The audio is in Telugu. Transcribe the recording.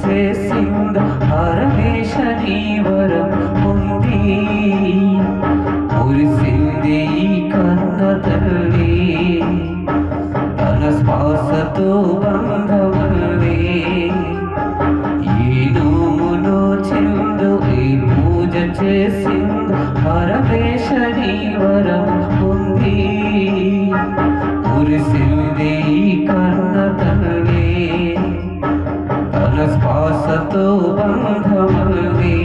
చేసింద పరమేశని వరం ఉంది మురిసింది కన్న తల్లి తన శ్వాసతో బంధవల్లి ఈ నోములో చెందు ఈ పూజ చేసింద పరమేశని వరం ఉంది మురిసింది కన్న తల్లి తన శ్వాసతో బంధవల్లి